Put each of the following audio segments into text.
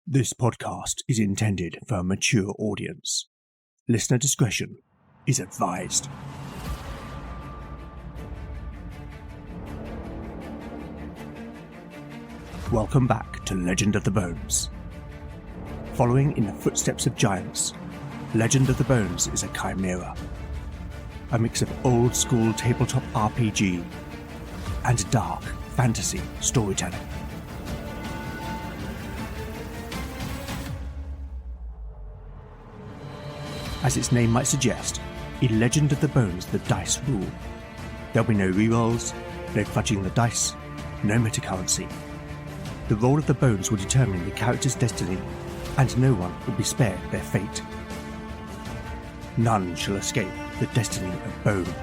This podcast is intended for a mature audience. Listener discretion is advised. Welcome back to Legend of the Bones. Following in the footsteps of giants, Legend of the Bones is a chimera. A mix of old-school tabletop RPG and dark fantasy storytelling. As its name might suggest, in Legend of the Bones the dice rule. There'll be no rerolls, no fudging the dice, no metacurrency. The roll of the bones will determine the character's destiny, and no one will be spared their fate. None shall escape the destiny of bone.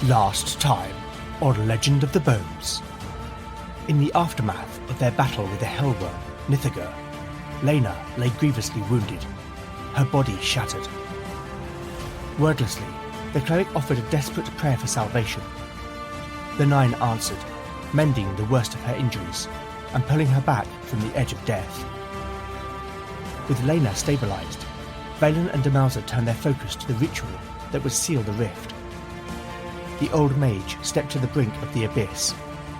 Last time on Legend of the Bones. In the aftermath of their battle with the Hellworm, Nithager, Lena lay grievously wounded, her body shattered. Wordlessly, the cleric offered a desperate prayer for salvation. The Nine answered, mending the worst of her injuries and pulling her back from the edge of death. With Lena stabilised, Valen and Demalza turned their focus to the ritual that would seal the rift. The old mage stepped to the brink of the abyss,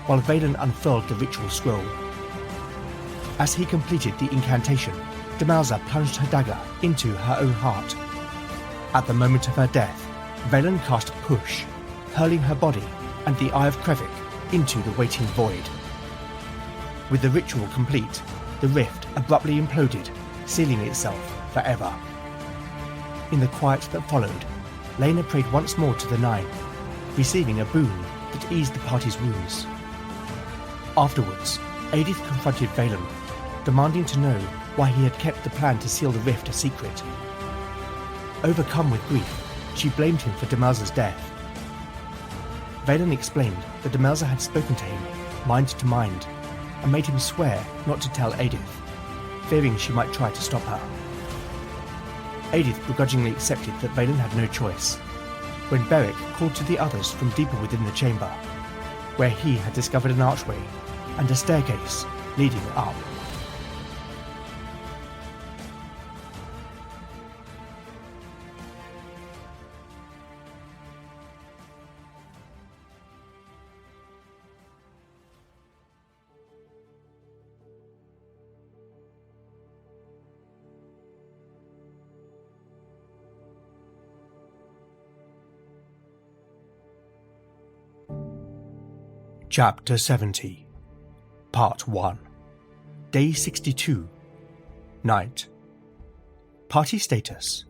while Valen unfurled the ritual scroll. As he completed the incantation, Demalza plunged her dagger into her own heart. At the moment of her death, Valen cast Push, hurling her body and the Eye of Krevik into the waiting void. With the ritual complete, the rift abruptly imploded, sealing itself forever. In the quiet that followed, Lena prayed once more to the Nine, receiving a boon that eased the party's wounds. Afterwards, Eadith confronted Valen, demanding to know why he had kept the plan to seal the rift a secret. Overcome with grief, she blamed him for Demalza's death. Valen explained that Demalza had spoken to him, mind to mind, and made him swear not to tell Eadith, fearing she might try to stop her. Eadith begrudgingly accepted that Valen had no choice, when Beric called to the others from deeper within the chamber, where he had discovered an archway and a staircase leading up. Chapter 70, Part 1, Day 62, Night. Party status: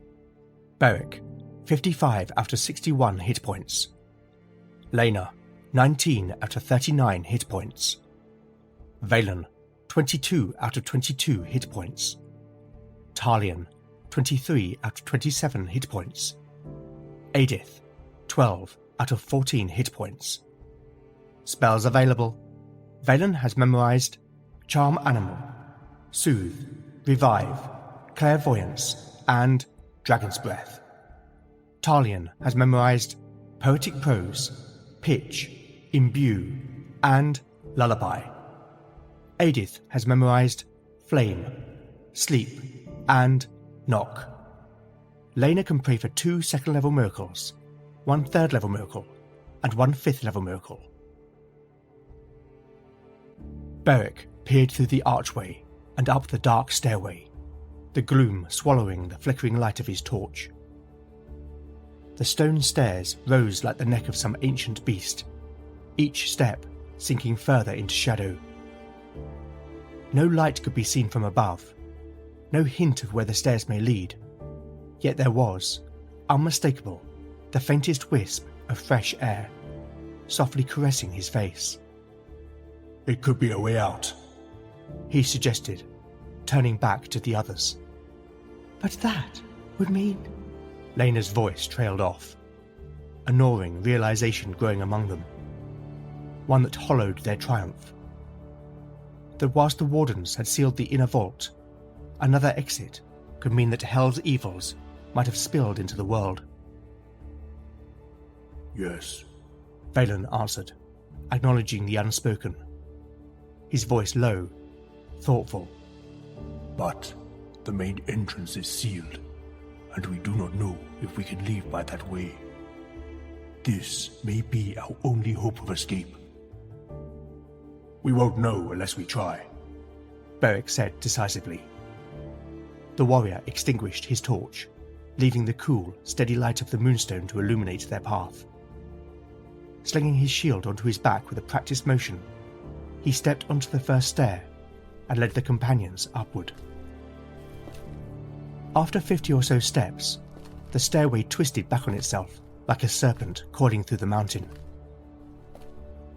Beric, 55 out of 61 hit points. Lena, 19 out of 39 hit points. Valen, 22 out of 22 hit points. Talion, 23 out of 27 hit points. Eadith, 12 out of 14 hit points. Spells available: Valen has memorised Charm Animal, Soothe, Revive, Clairvoyance, and Dragon's Breath. Talion has memorised Poetic Prose, Pitch, Imbue, and Lullaby. Eadith has memorised Flame, Sleep, and Knock. Lena can pray for 2 second-level miracles, 1 third-level miracle, and 1 fifth-level miracle. Beric peered through the archway and up the dark stairway, the gloom swallowing the flickering light of his torch. The stone stairs rose like the neck of some ancient beast, each step sinking further into shadow. No light could be seen from above, no hint of where the stairs may lead, yet there was, unmistakable, the faintest wisp of fresh air, softly caressing his face. "It could be a way out," he suggested, turning back to the others. "But that would mean..." Lena's voice trailed off, a gnawing realization growing among them, one that hollowed their triumph. That whilst the Wardens had sealed the inner vault, another exit could mean that Hell's evils might have spilled into the world. "Yes," Valen answered, acknowledging the unspoken, his voice low, thoughtful. But the main entrance is sealed, and we do not know if we can leave by that way. This may be our only hope of escape. We won't know unless we try, Beric said decisively. The warrior extinguished his torch, leaving the cool, steady light of the moonstone to illuminate their path. Slinging his shield onto his back with a practiced motion, he stepped onto the first stair and led the companions upward. After 50 or so steps, the stairway twisted back on itself like a serpent coiling through the mountain.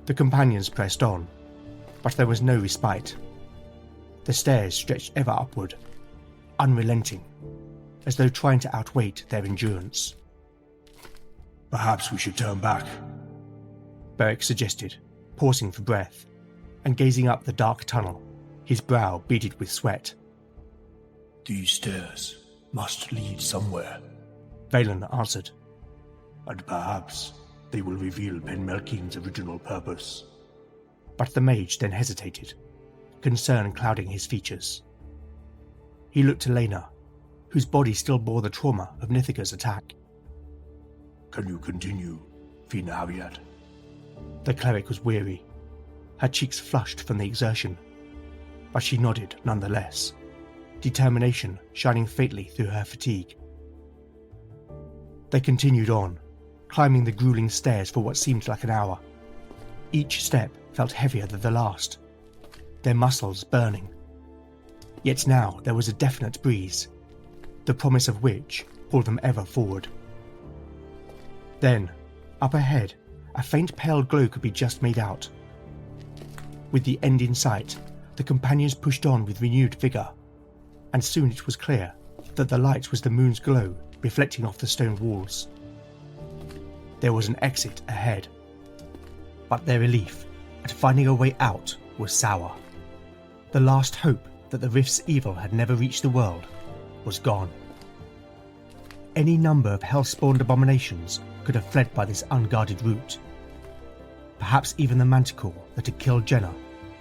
The companions pressed on, but there was no respite. The stairs stretched ever upward, unrelenting, as though trying to outweight their endurance. Perhaps we should turn back, Beric suggested, pausing for breath and gazing up the dark tunnel, his brow beaded with sweat. These stairs must lead somewhere, Valen answered. And perhaps they will reveal Penmelkeen's original purpose. But the mage then hesitated, concern clouding his features. He looked to Lena, whose body still bore the trauma of Nithiga's attack. Can you continue, Fina Harriet? The cleric was weary, her cheeks flushed from the exertion, but she nodded nonetheless, determination shining faintly through her fatigue. They continued on, climbing the grueling stairs for what seemed like an hour. Each step felt heavier than the last, their muscles burning. Yet now there was a definite breeze, the promise of which pulled them ever forward. Then, up ahead, a faint pale glow could be just made out. With the end in sight, the companions pushed on with renewed vigour, and soon it was clear that the light was the moon's glow reflecting off the stone walls. There was an exit ahead, but their relief at finding a way out was sour. The last hope that the rift's evil had never reached the world was gone. Any number of hell-spawned abominations could have fled by this unguarded route. Perhaps even the manticore that had killed Jenna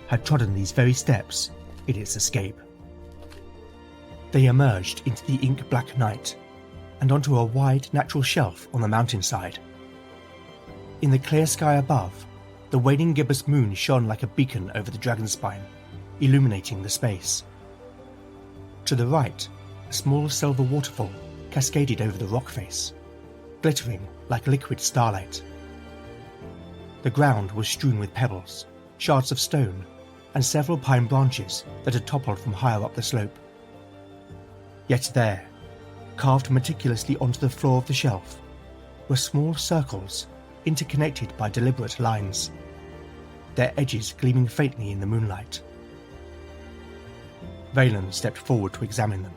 had trodden these very steps in its escape. They emerged into the ink-black night and onto a wide natural shelf on the mountainside. In the clear sky above, the waning gibbous moon shone like a beacon over the dragonspine, illuminating the space. To the right, a small silver waterfall cascaded over the rock face, glittering like liquid starlight. The ground was strewn with pebbles, shards of stone, and several pine branches that had toppled from higher up the slope. Yet there, carved meticulously onto the floor of the shelf, were small circles interconnected by deliberate lines, their edges gleaming faintly in the moonlight. Valen stepped forward to examine them,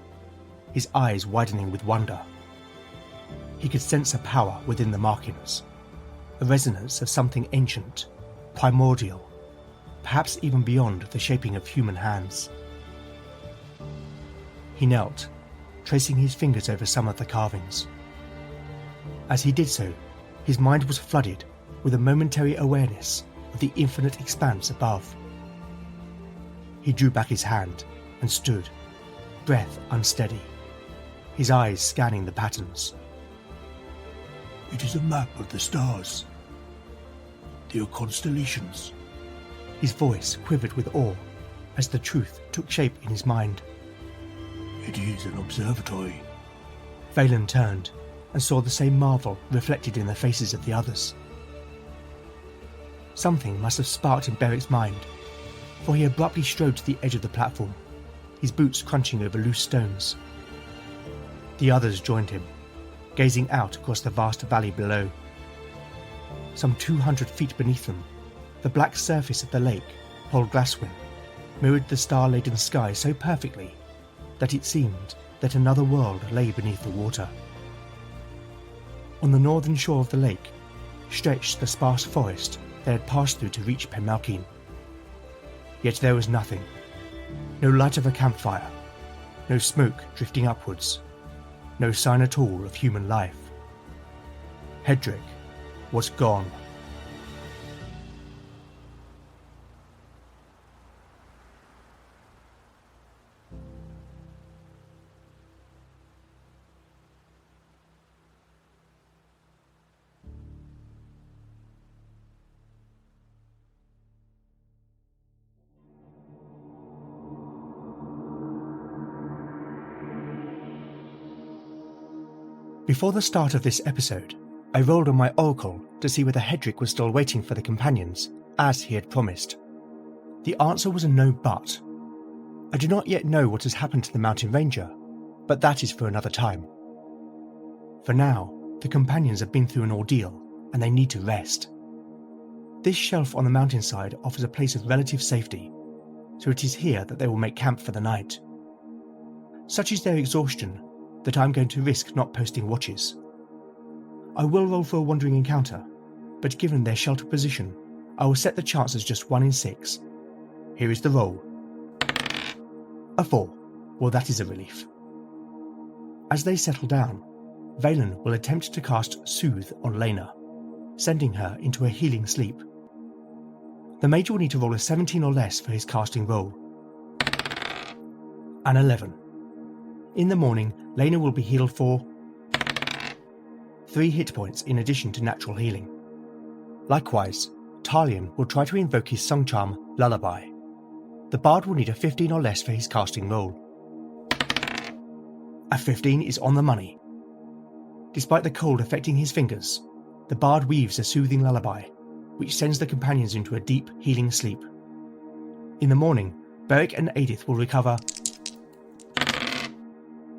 his eyes widening with wonder. He could sense a power within the markings, a resonance of something ancient, primordial, perhaps even beyond the shaping of human hands. He knelt, tracing his fingers over some of the carvings. As he did so, his mind was flooded with a momentary awareness of the infinite expanse above. He drew back his hand and stood, breath unsteady, his eyes scanning the patterns. It is a map of the stars. They are constellations. His voice quivered with awe as the truth took shape in his mind. It is an observatory. Valen turned and saw the same marvel reflected in the faces of the others. Something must have sparked in Beric's mind, for he abruptly strode to the edge of the platform, his boots crunching over loose stones. The others joined him, gazing out across the vast valley below. Some 200 feet beneath them, the black surface of the lake, Pol Glaswyn, mirrored the star-laden sky so perfectly that it seemed that another world lay beneath the water. On the northern shore of the lake stretched the sparse forest they had passed through to reach Penmelkeen. Yet there was nothing. No light of a campfire, no smoke drifting upwards, no sign at all of human life. Hedrick was gone. Before the start of this episode, I rolled on my oracle to see whether Hedrick was still waiting for the companions, as he had promised. The answer was a no but. I do not yet know what has happened to the mountain ranger, but that is for another time. For now, the companions have been through an ordeal, and they need to rest. This shelf on the mountainside offers a place of relative safety, so it is here that they will make camp for the night. Such is their exhaustion that I am going to risk not posting watches. I will roll for a wandering encounter, but given their sheltered position, I will set the chance as just 1 in 6. Here is the roll. A 4. Well, that is a relief. As they settle down, Valen will attempt to cast Soothe on Lena, sending her into a healing sleep. The mage will need to roll a 17 or less for his casting roll. An 11. In the morning, Lena will be healed for 3 hit points in addition to natural healing. Likewise, Talion will try to invoke his song charm, Lullaby. The bard will need a 15 or less for his casting roll. A 15 is on the money. Despite the cold affecting his fingers, the bard weaves a soothing lullaby, which sends the companions into a deep, healing sleep. In the morning, Beric and Eadith will recover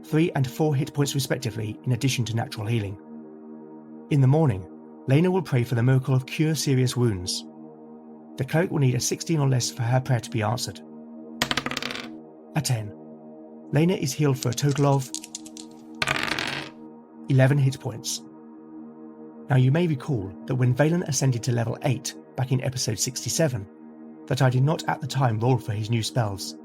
3 and 4 hit points respectively in addition to natural healing. In the morning, Lena will pray for the miracle of Cure Serious Wounds. The cleric will need a 16 or less for her prayer to be answered. A 10. Lena is healed for a total of 11 hit points. Now you may recall that when Valen ascended to level 8 back in episode 67, that I did not at the time roll for his new spells.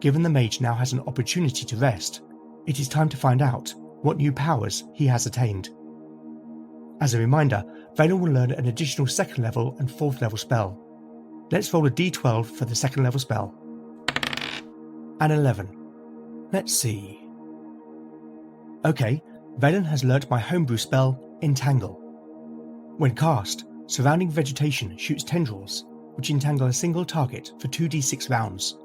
Given the mage now has an opportunity to rest, it is time to find out what new powers he has attained. As a reminder, Valen will learn an additional 2nd level and 4th level spell. Let's roll a d12 for the 2nd level spell. An 11. Let's see. Okay, Valen has learnt my homebrew spell, Entangle. When cast, surrounding vegetation shoots tendrils, which entangle a single target for 2d6 rounds,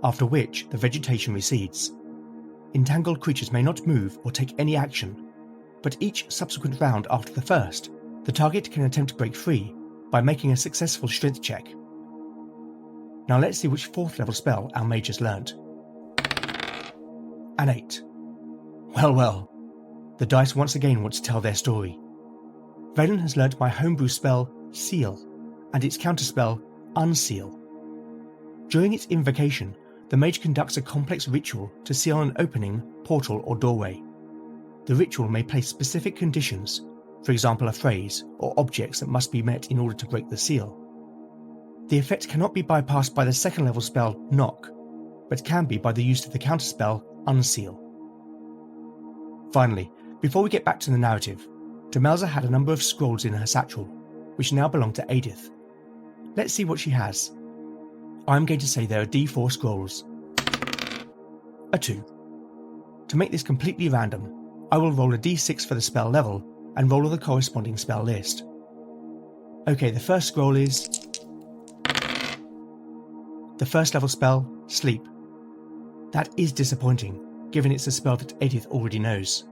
after which the vegetation recedes. Entangled creatures may not move or take any action, but each subsequent round after the first, the target can attempt to break free by making a successful strength check. Now let's see which 4th level spell our mage has learnt. An 8. Well, the dice once again want to tell their story. Valen has learnt my homebrew spell, Seal, and its counterspell, Unseal. During its invocation, the mage conducts a complex ritual to seal an opening, portal, or doorway. The ritual may place specific conditions, for example a phrase or objects that must be met in order to break the seal. The effect cannot be bypassed by the 2nd level spell, Knock, but can be by the use of the counterspell, Unseal. Finally, before we get back to the narrative, Demelza had a number of scrolls in her satchel, which now belong to Eadith. Let's see what she has. I'm going to say there are d4 scrolls. A 2. To make this completely random, I will roll a d6 for the spell level and roll the corresponding spell list. Okay, the first scroll is the 1st level spell, Sleep. That is disappointing, given it's a spell that Eadith already knows.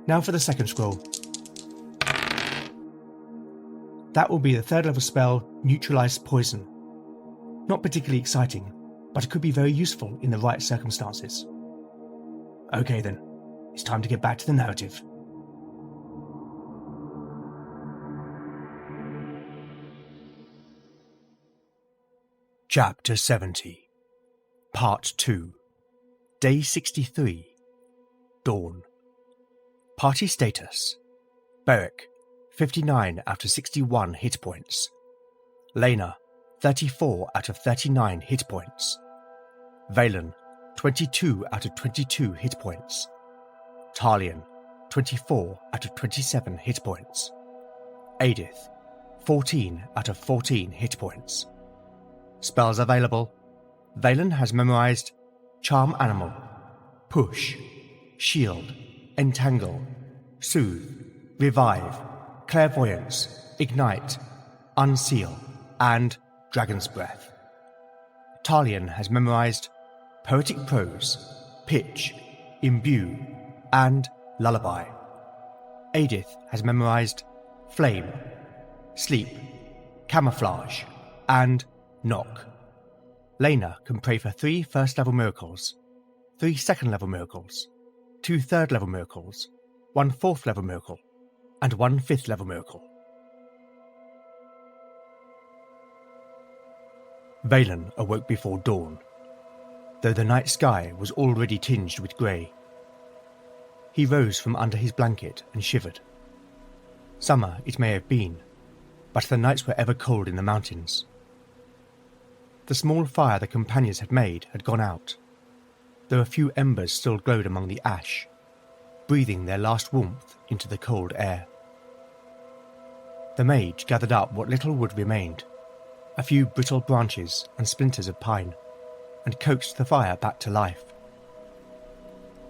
Now for the 2nd scroll. That will be the 3rd level spell, Neutralize Poison. Not particularly exciting, but it could be very useful in the right circumstances. Okay then, it's time to get back to the narrative. Chapter 70. Part 2. Day 63. Dawn. Party status. Beric, 59 out of 61 hit points. Lena, 34 out of 39 hit points. Valen, 22 out of 22 hit points. Talion, 24 out of 27 hit points. Eadith, 14 out of 14 hit points. Spells available. Valen has memorized Charm Animal, Push, Shield, Entangle, Soothe, Revive, Clairvoyance, Ignite, Unseal, and Dragon's Breath. Talion has memorized Poetic Prose, Pitch, Imbue, and Lullaby. Eadith has memorized Flame, Sleep, Camouflage, and Knock. Lena can pray for 3 first-level miracles, 3 second-level miracles, 2 third-level miracles, 1 fourth-level miracle, and 1 fifth-level miracle. Valen awoke before dawn, though the night sky was already tinged with grey. He rose from under his blanket and shivered. Summer it may have been, but the nights were ever cold in the mountains. The small fire the companions had made had gone out, though a few embers still glowed among the ash, breathing their last warmth into the cold air. The mage gathered up what little wood remained, a few brittle branches and splinters of pine, and coaxed the fire back to life.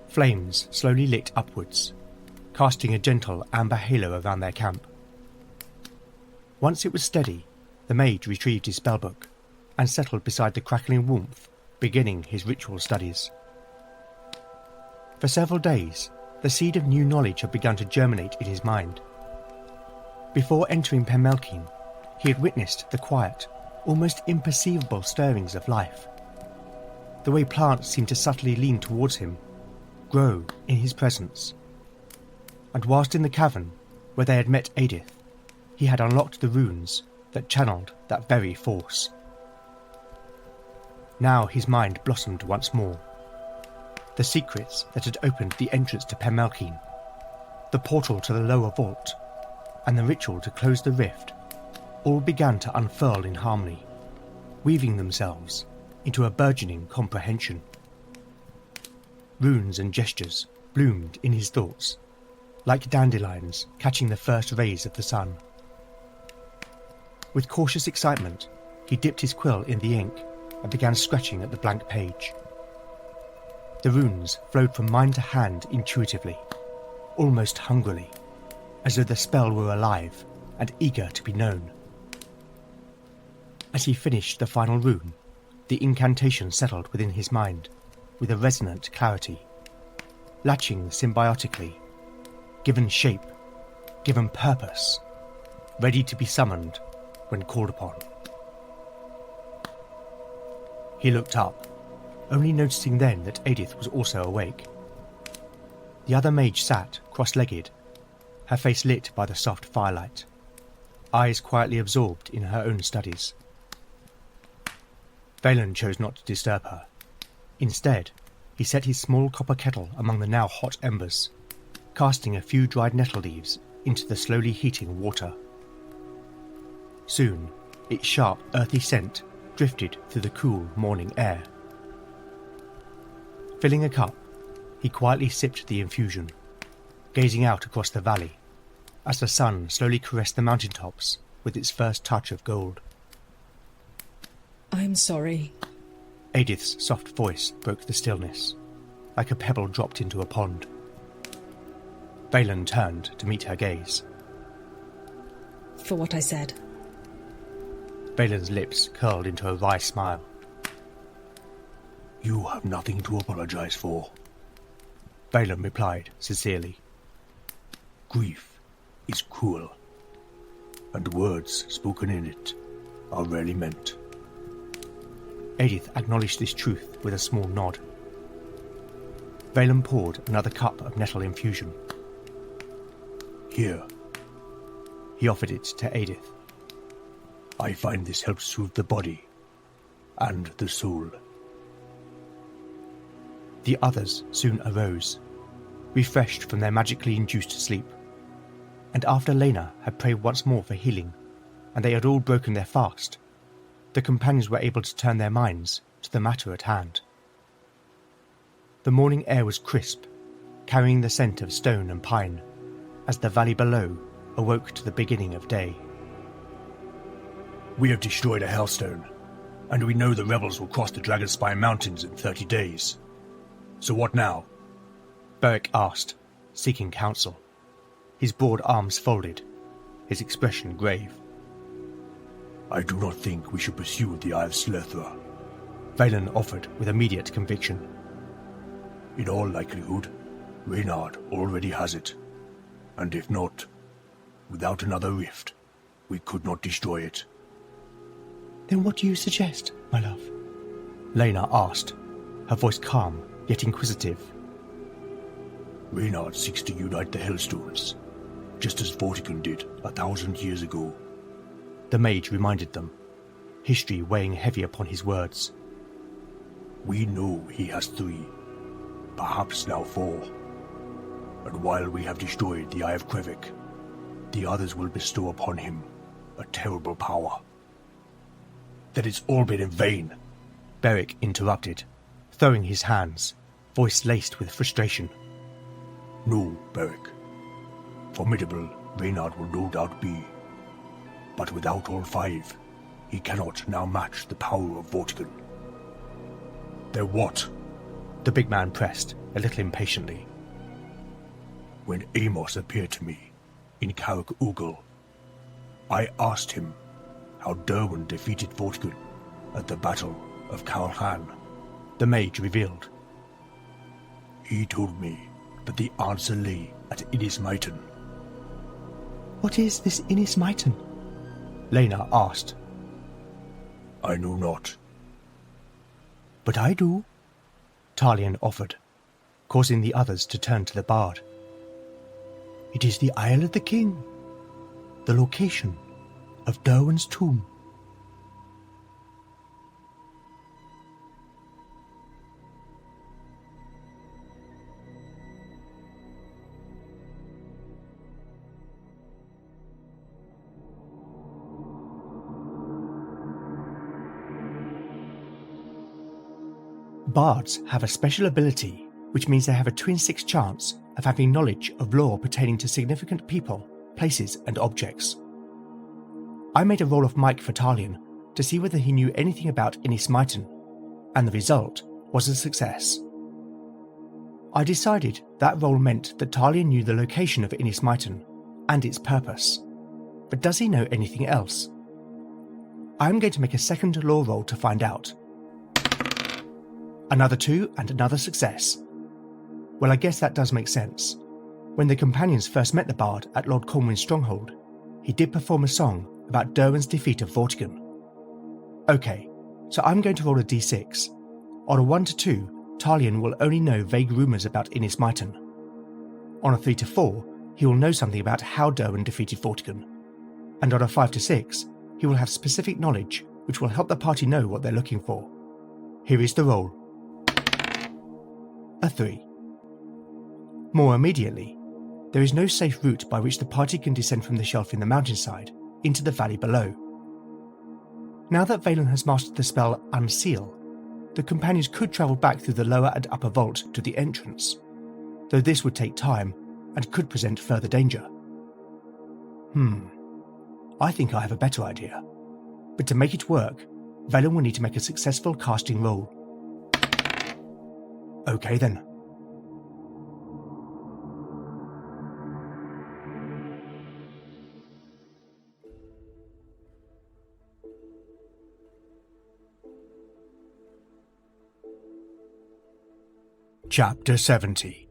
Flames slowly lit upwards, casting a gentle amber halo around their camp. Once it was steady, the mage retrieved his spellbook and settled beside the crackling warmth, beginning his ritual studies. For several days, the seed of new knowledge had begun to germinate in his mind. Before entering Penmelkine, he had witnessed the quiet, almost imperceivable stirrings of life. The way plants seemed to subtly lean towards him, grow in his presence. And whilst in the cavern, where they had met Eadith, he had unlocked the runes that channeled that very force. Now his mind blossomed once more. The secrets that had opened the entrance to Penmelkine, the portal to the lower vault, and the ritual to close the rift, all began to unfurl in harmony, weaving themselves into a burgeoning comprehension. Runes and gestures bloomed in his thoughts, like dandelions catching the first rays of the sun. With cautious excitement, he dipped his quill in the ink and began scratching at the blank page. The runes flowed from mind to hand intuitively, almost hungrily, as though the spell were alive and eager to be known. As he finished the final rune, the incantation settled within his mind with a resonant clarity, latching symbiotically, given shape, given purpose, ready to be summoned when called upon. He looked up, only noticing then that Eadith was also awake. The other mage sat, cross-legged, her face lit by the soft firelight, eyes quietly absorbed in her own studies. Valen chose not to disturb her. Instead, he set his small copper kettle among the now hot embers, casting a few dried nettle leaves into the slowly heating water. Soon, its sharp, earthy scent drifted through the cool morning air. Filling a cup, he quietly sipped the infusion, gazing out across the valley as the sun slowly caressed the mountaintops with its first touch of gold. I'm sorry. Eadith's soft voice broke the stillness, like a pebble dropped into a pond. Valen turned to meet her gaze. For what I said. Valen's lips curled into a wry smile. You have nothing to apologize for. Valen replied sincerely. Grief is cruel, and words spoken in it are rarely meant. Eadith acknowledged this truth with a small nod. Valen poured another cup of nettle infusion. Here. He offered it to Eadith. I find this helps soothe the body and the soul. The others soon arose, refreshed from their magically induced sleep, and after Lena had prayed once more for healing, and they had all broken their fast, the companions were able to turn their minds to the matter at hand. The morning air was crisp, carrying the scent of stone and pine, as the valley below awoke to the beginning of day. We have destroyed a Hellstone, and we know the rebels will cross the Dragonspire Mountains in 30 days. So what now? Beric asked, seeking counsel, his broad arms folded, his expression grave. I do not think we should pursue the Eye of Slethra. Valen offered with immediate conviction. In all likelihood, Reynard already has it, and if not, without another rift, we could not destroy it. Then what do you suggest, my love? Lena asked, her voice calm yet inquisitive. Reynard seeks to unite the Hellstones, just as Vortigern did 1,000 years ago. The mage reminded them, history weighing heavy upon his words. We know he has 3, perhaps now 4. And while we have destroyed the Eye of Krevik, the others will bestow upon him a terrible power. Then it's all been in vain, Beric interrupted, throwing his hands, voice laced with frustration. No, Beric. Formidable Reynard will no doubt be, but without all 5, he cannot now match the power of Vortigern. Then what? The big man pressed, a little impatiently. When Amos appeared to me in Carrick Ugal, I asked him how Derwin defeated Vortigern at the Battle of Carlhan. The mage revealed. He told me that the answer lay at Inismaitan. What is this Inismaitan? Lena asked. I know not. But I do, Talion offered, causing the others to turn to the bard. It is the Isle of the King, the location of Derwin's tomb. Bards have a special ability, which means they have a twin 6 chance of having knowledge of lore pertaining to significant people, places, and objects. I made a roll of Mike for Talion to see whether he knew anything about Inismaitan, and the result was a success. I decided that roll meant that Talion knew the location of Inismaitan and its purpose, but does he know anything else? I am going to make a second lore roll to find out. Another 2 and another success. Well, I guess that does make sense. When the companions first met the bard at Lord Cornwyn's stronghold, he did perform a song about Derwin's defeat of Vortigern. Okay, so I'm going to roll a d6. On a 1 to 2, Talion will only know vague rumours about Inismaitan. On a 3 to 4, he will know something about how Derwin defeated Vortigern. And on a 5 to 6, he will have specific knowledge which will help the party know what they're looking for. Here is the roll. A 3. More immediately, there is no safe route by which the party can descend from the shelf in the mountainside into the valley below. Now that Valen has mastered the spell Unseal, the companions could travel back through the lower and upper vault to the entrance, though this would take time and could present further danger. I think I have a better idea, but to make it work, Valen will need to make a successful casting roll. Okay then. Chapter 70,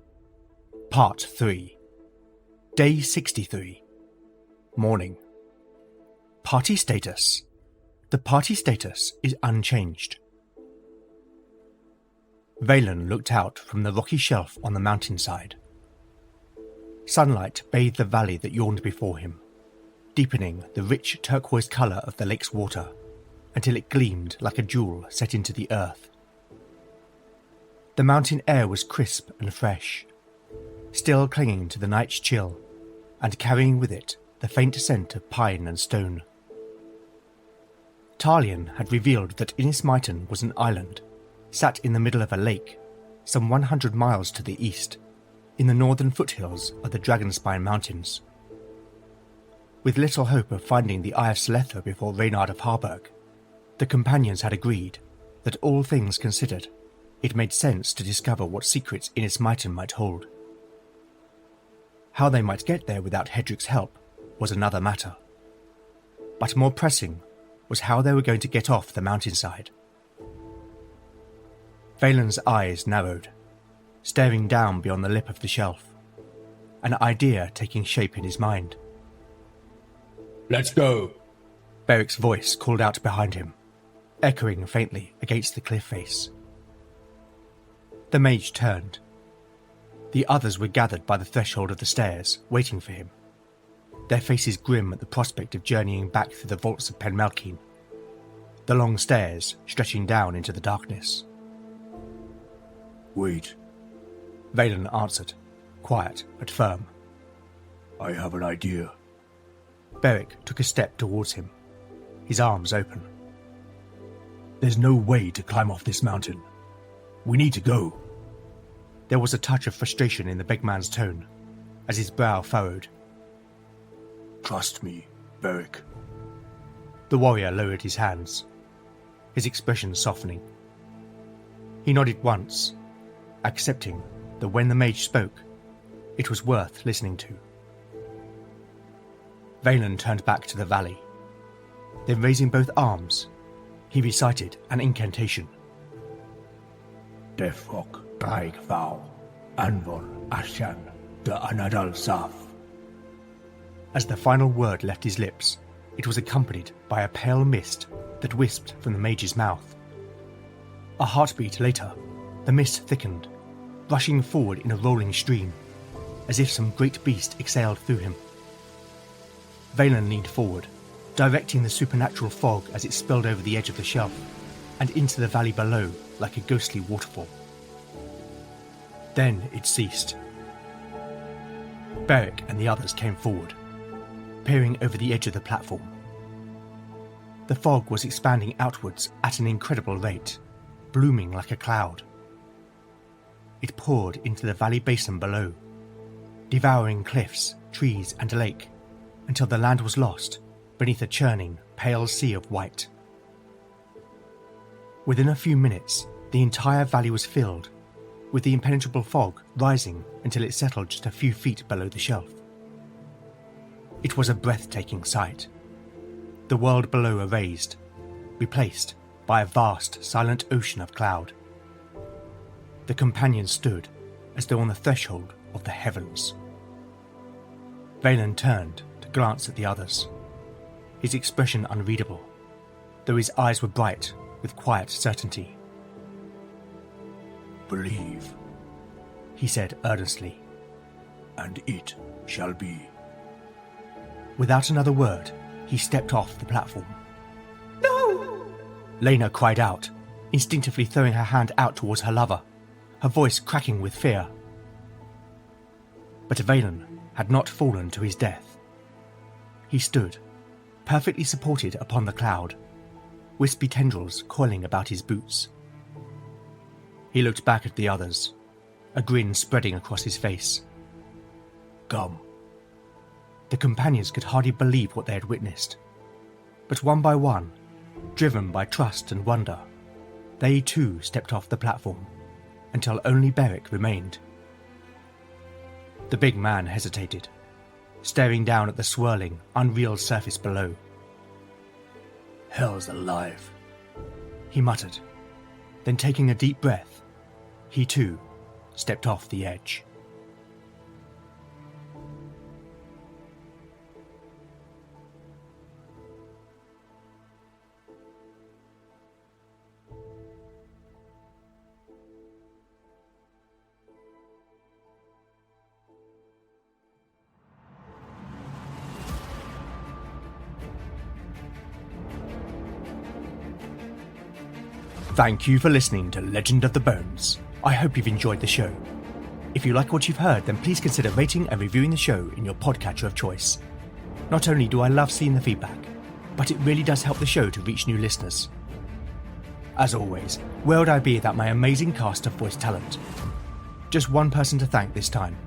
Part 3, Day 63, Morning. Party status. The party status is unchanged. Valen looked out from the rocky shelf on the mountainside. Sunlight bathed the valley that yawned before him, deepening the rich turquoise colour of the lake's water until it gleamed like a jewel set into the earth. The mountain air was crisp and fresh, still clinging to the night's chill and carrying with it the faint scent of pine and stone. Talion had revealed that Inismaitan was an island, sat in the middle of a lake, some 100 miles to the east, in the northern foothills of the Dragonspine Mountains. With little hope of finding the Eye of Selethra before Reynard of Harburg, the companions had agreed that, all things considered, it made sense to discover what secrets Inismaitan might hold. How they might get there without Hedric's help was another matter. But more pressing was how they were going to get off the mountainside. Valen's eyes narrowed. staring down beyond the lip of the shelf, an idea taking shape in his mind. Let's go! Beric's voice called out behind him, echoing faintly against the cliff face. The mage turned. The others were gathered by the threshold of the stairs, waiting for him, their faces grim at the prospect of journeying back through the vaults of Penmalkine, the long stairs stretching down into the darkness. Wait. Valen answered, quiet but firm. I have an idea. Beric took a step towards him, his arms open. There's no way to climb off this mountain. We need to go. There was a touch of frustration in the big man's tone, as his brow furrowed. Trust me, Beric. The warrior lowered his hands, his expression softening. He nodded once, accepting that when the mage spoke, it was worth listening to. Valen turned back to the valley. Then raising both arms, he recited an incantation. Defok Draig Vow, Anvon Ashan, de Anadal Saf. As the final word left his lips, it was accompanied by a pale mist that wisped from the mage's mouth. A heartbeat later, the mist thickened, rushing forward in a rolling stream, as if some great beast exhaled through him. Valen leaned forward, directing the supernatural fog as it spilled over the edge of the shelf and into the valley below like a ghostly waterfall. Then it ceased. Beric and the others came forward, peering over the edge of the platform. The fog was expanding outwards at an incredible rate, blooming like a cloud. It poured into the valley basin below, devouring cliffs, trees, and lake, until the land was lost beneath a churning, pale sea of white. Within a few minutes, the entire valley was filled, with the impenetrable fog rising until it settled just a few feet below the shelf. It was a breathtaking sight. The world below erased, replaced by a vast, silent ocean of cloud. The companions stood as though on the threshold of the heavens. Valen turned to glance at the others, his expression unreadable, though his eyes were bright with quiet certainty. Believe, he said earnestly, and it shall be. Without another word, he stepped off the platform. No! Lena cried out, instinctively throwing her hand out towards her lover, her voice cracking with fear. But Valen had not fallen to his death. He stood, perfectly supported upon the cloud, wispy tendrils coiling about his boots. He looked back at the others, a grin spreading across his face. Come. The companions could hardly believe what they had witnessed. But one by one, driven by trust and wonder, they too stepped off the platform, until only Beric remained. The big man hesitated, staring down at the swirling, unreal surface below. Hell's alive, he muttered. Then taking a deep breath, he too stepped off the edge. Thank you for listening to Legend of the Bones. I hope you've enjoyed the show. If you like what you've heard, then please consider rating and reviewing the show in your podcatcher of choice. Not only do I love seeing the feedback, but it really does help the show to reach new listeners. As always, where would I be without my amazing cast of voice talent? Just one person to thank this time.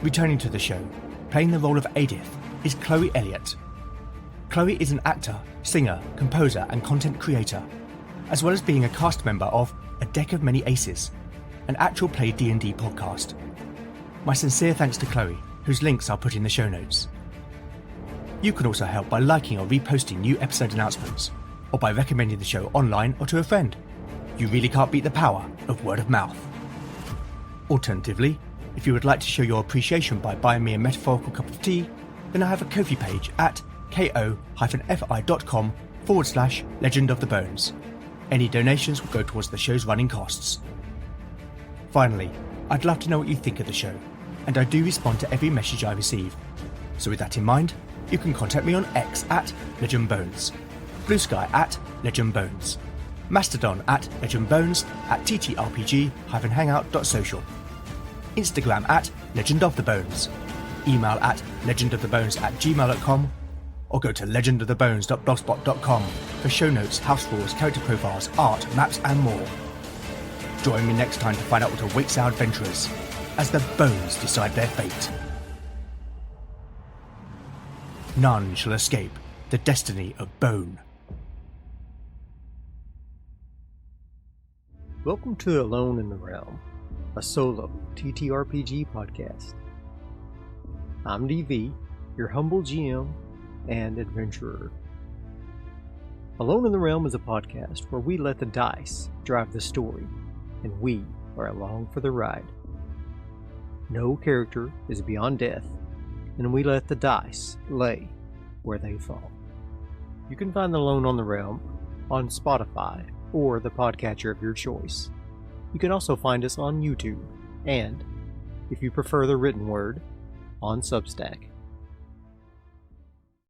Returning to the show, playing the role of Eadith, is Chloe Elliott. Chloe is an actor, singer, composer, and content creator, as well as being a cast member of A Deck of Many Aces, an actual play D&D podcast. My sincere thanks to Chloe, whose links I'll put in the show notes. You can also help by liking or reposting new episode announcements, or by recommending the show online or to a friend. You really can't beat the power of word of mouth. Alternatively, if you would like to show your appreciation by buying me a metaphorical cup of tea, then I have a Ko-fi page at ko-fi.com/Legend of the Bones. Any donations will go towards the show's running costs. Finally, I'd love to know what you think of the show, and I do respond to every message I receive. So with that in mind, you can contact me on X at LegendBones, Blue Sky at LegendBones, Mastodon at LegendBones, at ttrpg-hangout.social, Instagram at Legend of the Bones, email at legendofthebones@gmail.com, or go to legendofthebones.blogspot.com for show notes, house rules, character profiles, art, maps and more. Join me next time to find out what awaits our adventurers as the bones decide their fate. None shall escape the destiny of Bone. Welcome to Alone in the Realm, a solo TTRPG podcast. I'm DV, your humble GM and adventurer. Alone in the Realm is a podcast where we let the dice drive the story, and we are along for the ride. No character is beyond death, and we let the dice lay where they fall. You can find Alone on the Realm on Spotify or the podcatcher of your choice. You can also find us on YouTube, and, if you prefer the written word, on Substack.